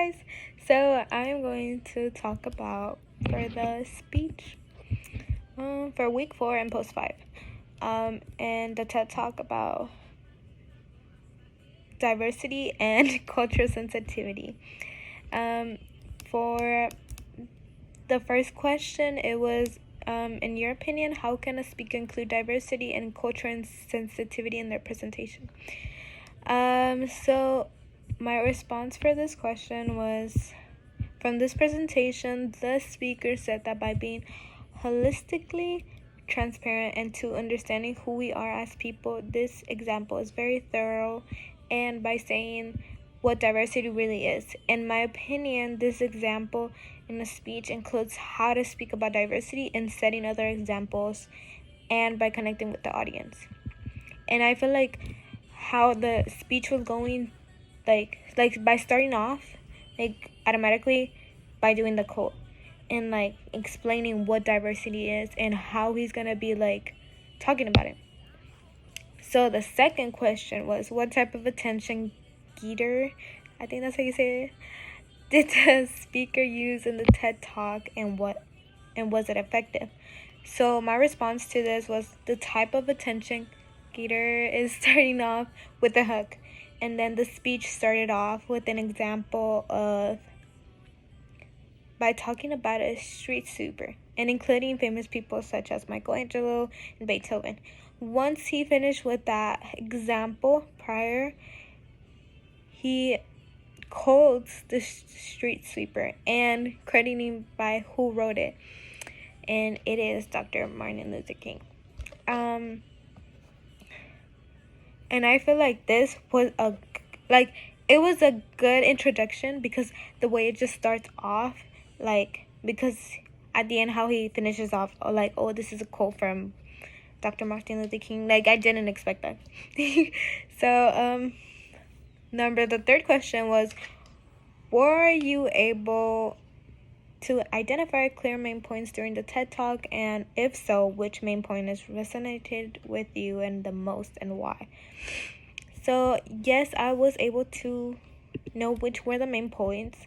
guys. So I'm going to talk about for the speech for week 4 and post 5 and the TED Talk about diversity and cultural sensitivity. For the first question, it was in your opinion, how can a speaker include diversity and cultural sensitivity in their presentation? So my response for this question was, from this presentation, the speaker said that by being holistically transparent and to understanding who we are as people, this example is very thorough, and by saying what diversity really is. In my opinion, this example in the speech includes how to speak about diversity and setting other examples and by connecting with the audience. And I feel like how the speech was going, like by starting off, like automatically by doing the quote and like explaining what diversity is and how he's gonna be like talking about it. So the second question was, what type of attention getter, I think that's how you say it, did the speaker use in the TED Talk, and was it effective? So my response to this was, the type of attention getter is starting off with a hook, and then the speech started off with an example of by talking about a street sweeper and including famous people such as Michelangelo and Beethoven. Once he finished with that example prior, he quotes the street sweeper and crediting by who wrote it, and it is Dr. Martin Luther King. And I feel like this was it was a good introduction because the way it just starts off, because at the end how he finishes off like, oh, this is a quote from Dr. Martin Luther King. Like, I didn't expect that. So the third question was, were you able to identify clear main points during the TED Talk, and if so, which main point has resonated with you and the most and why? So yes, I was able to know which were the main points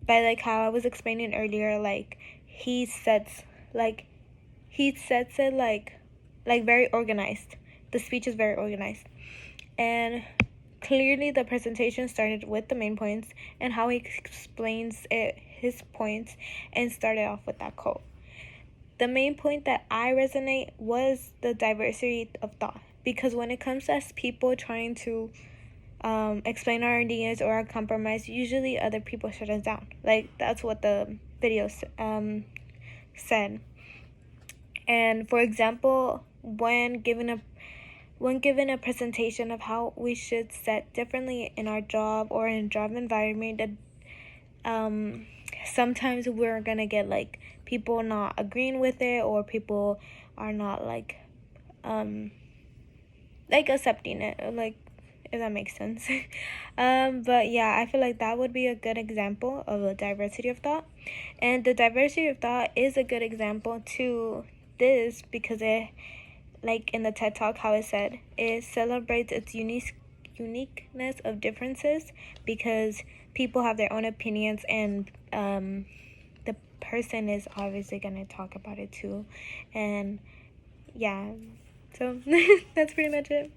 by like how I was explaining earlier. Like he sets it like very organized. The speech is very organized, and clearly the presentation started with the main points and how he explains his points, and started off with that quote. The main point that I resonate was the diversity of thought, because when it comes to us people trying to explain our ideas or our compromise, usually other people shut us down. Like, that's what the video said. And for example, when given a presentation of how we should set differently in our job or in a job environment, that sometimes we're gonna get like people not agreeing with it, or people are not like accepting it, like, if that makes sense. But yeah, I feel like that would be a good example of a diversity of thought, and the diversity of thought is a good example to this because it, like in the TED Talk, how it said, it celebrates its uniqueness of differences, because people have their own opinions, and the person is obviously going to talk about it too. And yeah, so that's pretty much it.